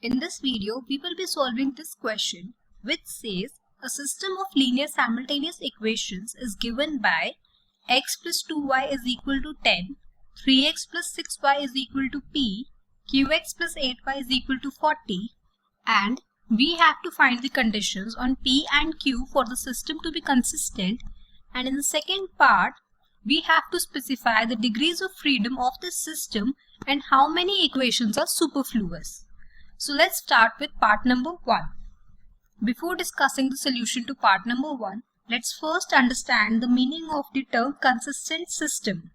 In this video, we will be solving this question, which says a system of linear simultaneous equations is given by x plus 2y is equal to 10, 3x plus 6y is equal to p, qx plus 8y is equal to 40, and we have to find the conditions on p and q for the system to be consistent, and in the second part, we have to specify the degrees of freedom of this system and how many equations are superfluous. So let's start with part number 1. Before discussing the solution to part number 1, let's first understand the meaning of the term consistent system.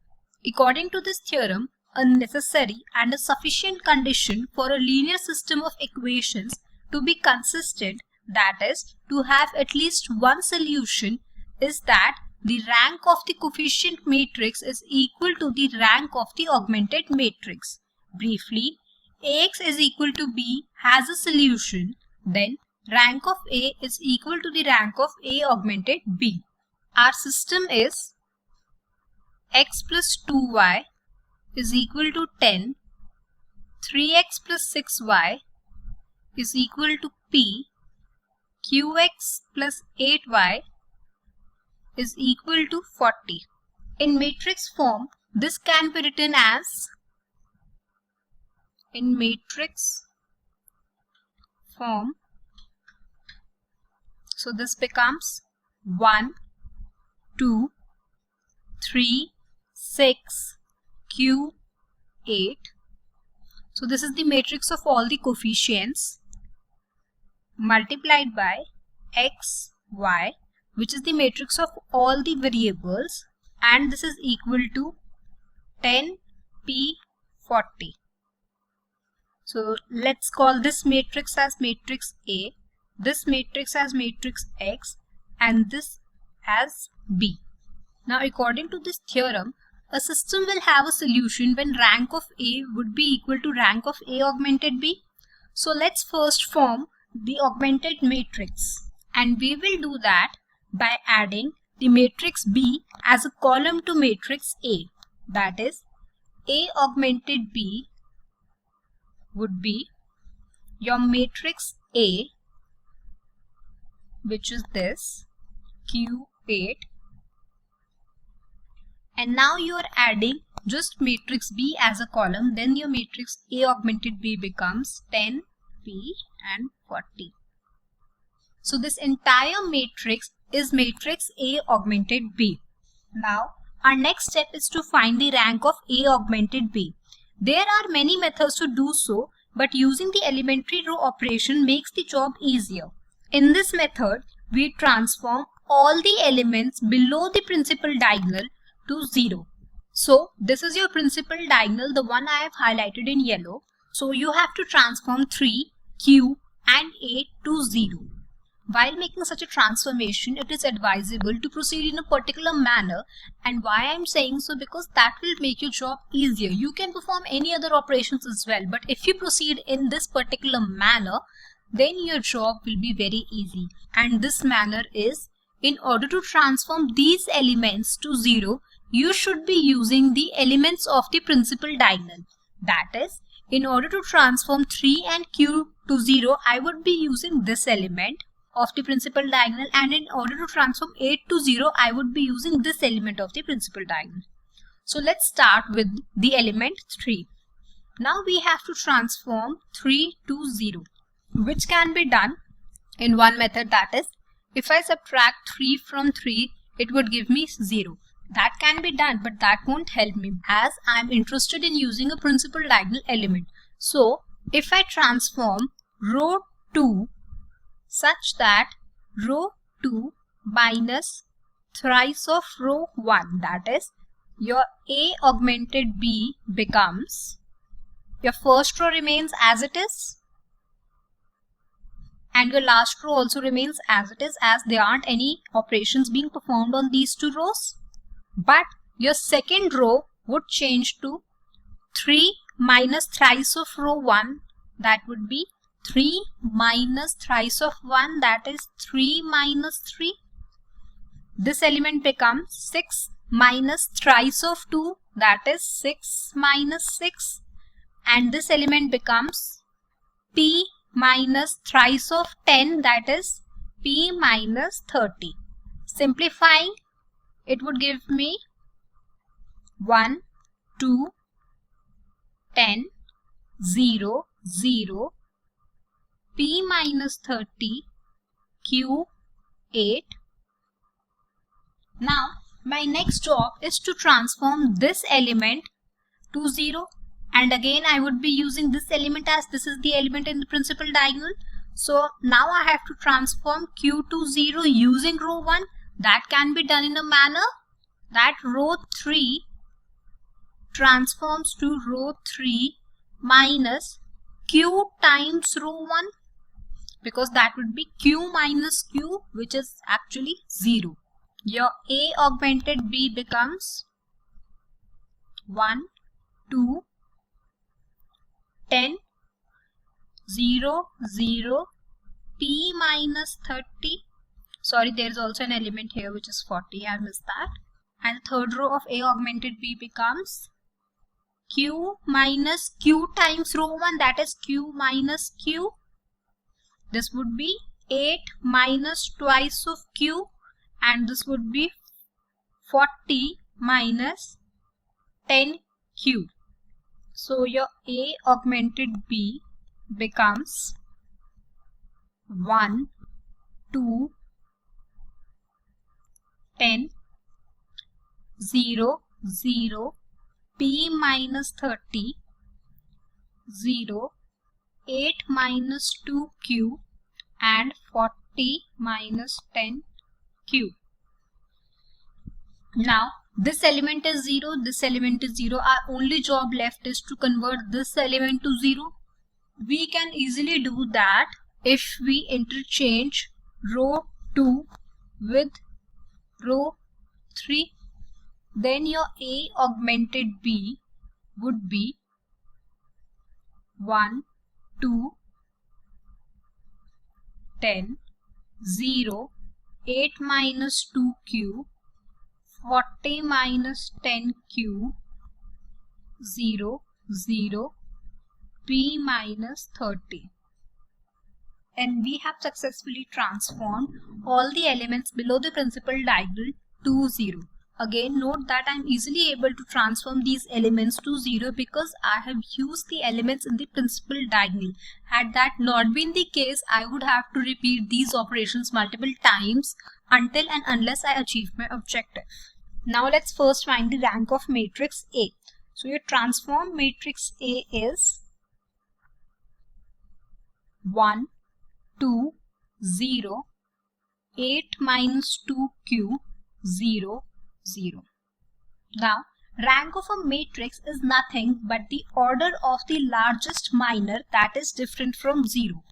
According to this theorem, a necessary and a sufficient condition for a linear system of equations to be consistent, that is, to have at least one solution, is that the rank of the coefficient matrix is equal to the rank of the augmented matrix. Briefly, Ax is equal to B has a solution, then rank of A is equal to the rank of A augmented B. Our system is x plus 2y is equal to 10, 3x plus 6y is equal to P, qx plus 8y is equal to 40. In matrix form, this can be written as, in matrix form, so this becomes 1, 2, 3, 6, q, 8. So this is the matrix of all the coefficients multiplied by x, y, which is the matrix of all the variables, and this is equal to 10, p, 40. So let's call this matrix as matrix A, this matrix as matrix X, and this as B. Now according to this theorem, a system will have a solution when rank of A would be equal to rank of A augmented B. So let's first form the augmented matrix, and we will do that by adding the matrix B as a column to matrix A. That is, A augmented B would be your matrix A, which is this Q8, and now you are adding just matrix B as a column, then your matrix A augmented B becomes 10, P and 40. So this entire matrix is matrix A augmented B. Now our next step is to find the rank of A augmented B. There are many methods to do so, but using the elementary row operation makes the job easier. In this method, we transform all the elements below the principal diagonal to 0. So this is your principal diagonal, the one I have highlighted in yellow. So you have to transform 3, Q and 8 to 0. While making such a transformation, it is advisable to proceed in a particular manner, and why I am saying so, because that will make your job easier. You can perform any other operations as well, but if you proceed in this particular manner, then your job will be very easy. And this manner is, in order to transform these elements to 0, you should be using the elements of the principal diagonal. That is, in order to transform 3 and q to 0, I would be using this element of the principal diagonal, and in order to transform 8 to 0, I would be using this element of the principal diagonal. So let's start with the element 3. Now we have to transform 3 to 0, which can be done in one method, that is, if I subtract 3 from 3, it would give me 0. That can be done, but that won't help me as I am interested in using a principal diagonal element. So if I transform row 2 such that row 2 minus thrice of row 1, that is, your A augmented B becomes, your first row remains as it is, and your last row also remains as it is, as there aren't any operations being performed on these two rows. But your second row would change to 3 minus thrice of row 1, that would be 3 minus thrice of 1, that is 3 minus 3. This element becomes 6 minus thrice of 2, that is 6 minus 6. And this element becomes P minus thrice of 10, that is P minus 30. Simplifying, it would give me 1, 2, 10, 0, 0, P minus 30, Q 8. Now, my next job is to transform this element to 0. And again, I would be using this element as this is the element in the principal diagonal. So, now I have to transform Q to 0 using row 1. That can be done in a manner that row 3 transforms to row 3 minus Q times row 1. Because that would be Q minus Q, which is actually 0. Your A augmented B becomes 1, 2, 10, 0, 0, P minus 30. Sorry, there is also an element here which is 40. I missed that. And the third row of A augmented B becomes Q minus Q times row 1, that is Q minus Q. This would be 8 minus twice of Q, and this would be 40 minus 10Q. So your A augmented B becomes 1, 2, 10, 0, 0, P minus 30, 0, 8 minus 2Q and 40 minus 10Q. Now this element is 0, this element is 0. Our only job left is to convert this element to 0. We can easily do that if we interchange row 2 with row 3. Then your A augmented B would be 1, 2, 10, 0, 8 minus 2Q, 40 minus 10Q, 0, 0, P minus 30. And we have successfully transformed all the elements below the principal diagonal to 0. Again, note that I am easily able to transform these elements to 0 because I have used the elements in the principal diagonal. Had that not been the case, I would have to repeat these operations multiple times until and unless I achieve my objective. Now let's first find the rank of matrix A. So your transform matrix A is 1, 2, 0, 8 minus 2Q, 0, 0. Now, rank of a matrix is nothing but the order of the largest minor that is different from 0.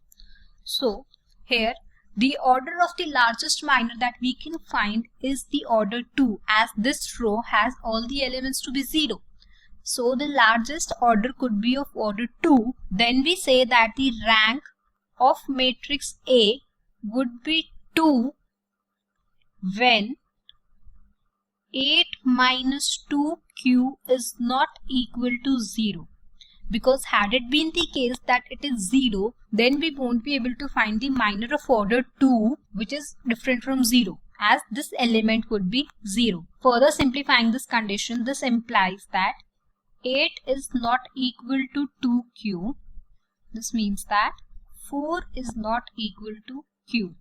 So, here the order of the largest minor that we can find is the order 2, as this row has all the elements to be 0. So, the largest order could be of order 2. Then we say that the rank of matrix A would be 2 when 8 minus 2Q is not equal to 0. Because had it been the case that it is 0, then we won't be able to find the minor of order 2 which is different from 0, as this element would be 0. Further simplifying this condition, this implies that 8 is not equal to 2Q. This means that 4 is not equal to Q.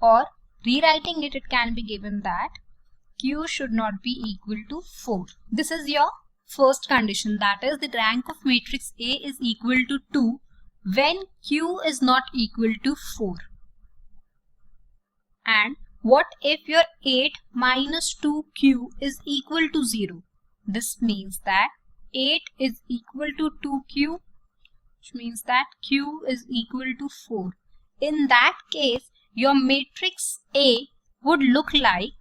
Or rewriting it, it can be given that Q should not be equal to 4. This is your first condition, that is the rank of matrix A is equal to 2 when Q is not equal to 4. And what if your 8 minus 2Q is equal to 0? This means that 8 is equal to 2Q, which means that Q is equal to 4. In that case, your matrix A would look like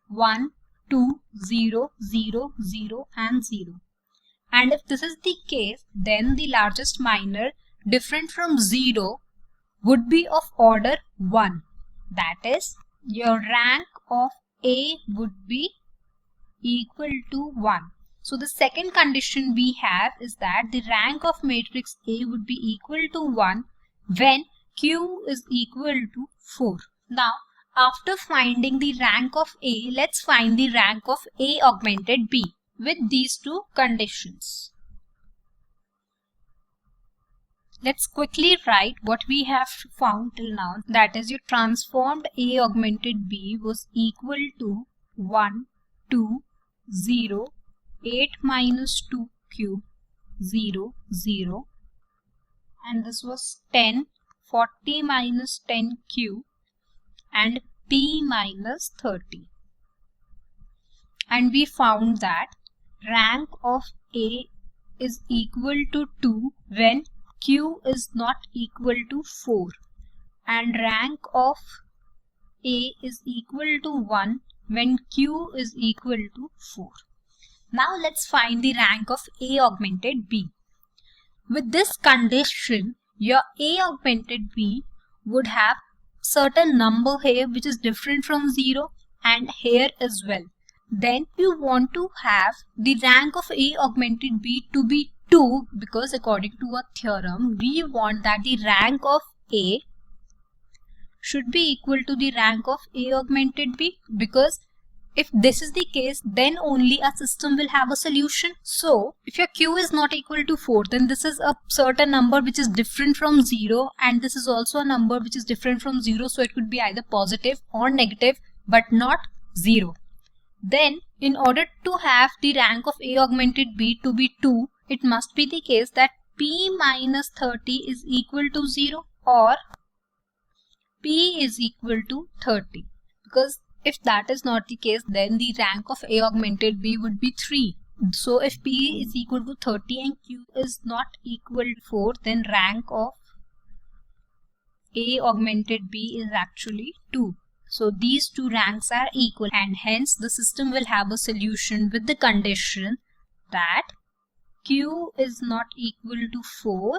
1, 2, 0, 0, 0 and 0. And if this is the case, then the largest minor different from 0 would be of order 1. That is, your rank of A would be equal to 1. So the second condition we have is that the rank of matrix A would be equal to 1 when Q is equal to 4. Now, after finding the rank of A, let's find the rank of A augmented B with these two conditions. Let's quickly write what we have found till now. That is, your transformed A augmented B was equal to 1, 2, 0, 8 minus 2 cube, 0, 0. And this was 10, 40 minus 10 cube, and P minus 30. And we found that rank of A is equal to 2 when Q is not equal to 4, and rank of A is equal to 1 when Q is equal to 4. Now let's find the rank of A augmented B. With this condition, your A augmented B would have certain number here which is different from 0 and here as well. Then you want to have the rank of A augmented B to be 2, because according to a theorem, we want that the rank of A should be equal to the rank of A augmented B, because if this is the case, then only a system will have a solution. So if your Q is not equal to 4, then this is a certain number which is different from 0, and this is also a number which is different from 0. So it could be either positive or negative, but not 0. Then in order to have the rank of A augmented B to be 2, it must be the case that P minus 30 is equal to 0 or P is equal to 30. Because if that is not the case, then the rank of A augmented B would be 3. So if P is equal to 30 and Q is not equal to 4, then rank of A augmented B is actually 2. So these two ranks are equal, and hence the system will have a solution with the condition that Q is not equal to 4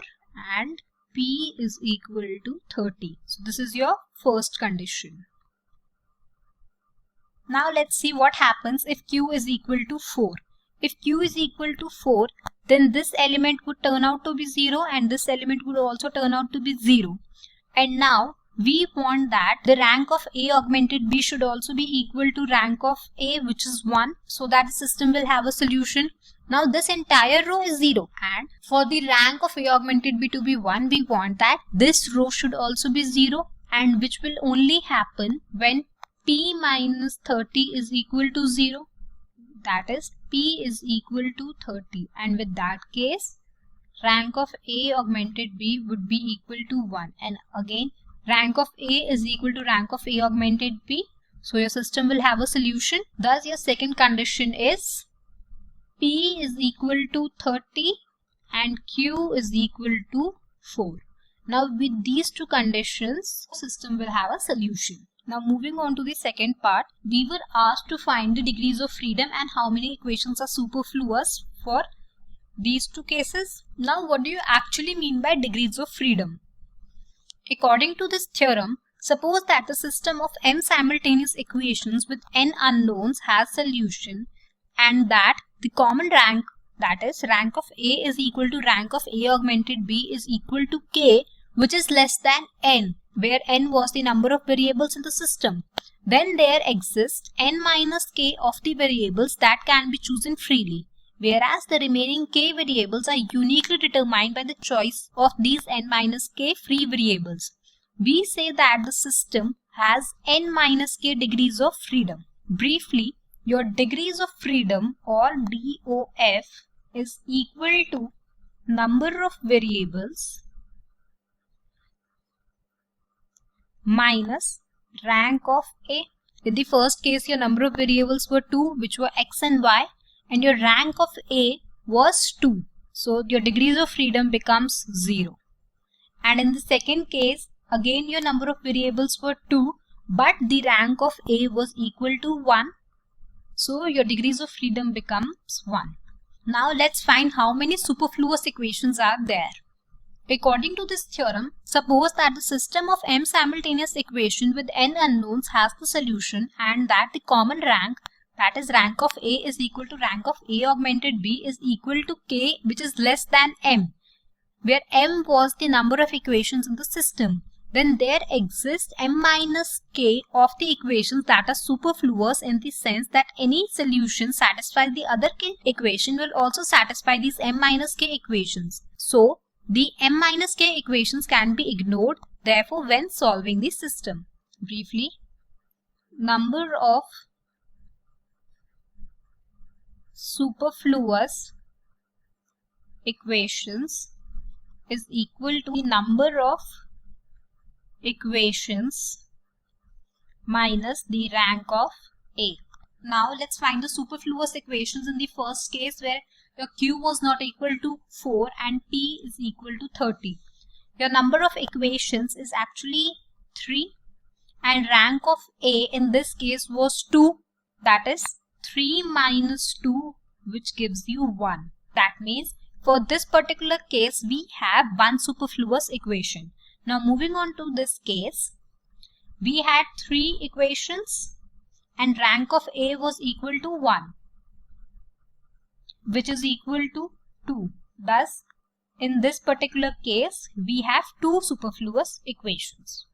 and P is equal to 30. So this is your first condition. Now let's see what happens if Q is equal to 4. If Q is equal to 4, then this element would turn out to be 0 and this element would also turn out to be 0. And now we want that the rank of A augmented B should also be equal to rank of A, which is 1, so that the system will have a solution. Now this entire row is 0, and for the rank of A augmented B to be 1, we want that this row should also be 0, and which will only happen when P minus 30 is equal to 0. That is, P is equal to 30, and with that case, rank of A augmented B would be equal to 1. And again, rank of A is equal to rank of A augmented B. So your system will have a solution. Thus your second condition is P is equal to 30 and Q is equal to 4. Now with these two conditions, system will have a solution. Now moving on to the second part, we were asked to find the degrees of freedom and how many equations are superfluous for these two cases. Now what do you actually mean by degrees of freedom? According to this theorem, suppose that the system of m simultaneous equations with n unknowns has solution, and that the common rank, that is rank of A, is equal to rank of A augmented B is equal to k, which is less than n, where n was the number of variables in the system. Then there exists n minus k of the variables that can be chosen freely, whereas the remaining k variables are uniquely determined by the choice of these n minus k free variables. We say that the system has n minus k degrees of freedom. Briefly, your degrees of freedom, or DOF, is equal to number of variables minus rank of A. In the first case, your number of variables were 2, which were x and y, and your rank of A was 2. So your degrees of freedom becomes 0. And in the second case, again your number of variables were 2, but the rank of A was equal to 1. So your degrees of freedom becomes 1. Now let's find how many superfluous equations are there. According to this theorem, suppose that the system of m simultaneous equation with n unknowns has the solution, and that the common rank, That is, rank of A is equal to rank of A augmented B is equal to K, which is less than M, where M was the number of equations in the system. Then there exists M minus K of the equations that are superfluous, in the sense that any solution satisfying the other K equation will also satisfy these M minus K equations. So the M minus K equations can be ignored, therefore, when solving the system. Briefly, number of superfluous equations is equal to the number of equations minus the rank of A. Now let's find the superfluous equations in the first case, where your Q was not equal to 4 and P is equal to 30. Your number of equations is actually 3 and rank of A in this case was 2. That is 3 minus 2, which gives you 1. That means for this particular case we have one superfluous equation. Now moving on to this case, we had 3 equations and rank of A was equal to 1, which is equal to 2. Thus, in this particular case, we have 2 superfluous equations.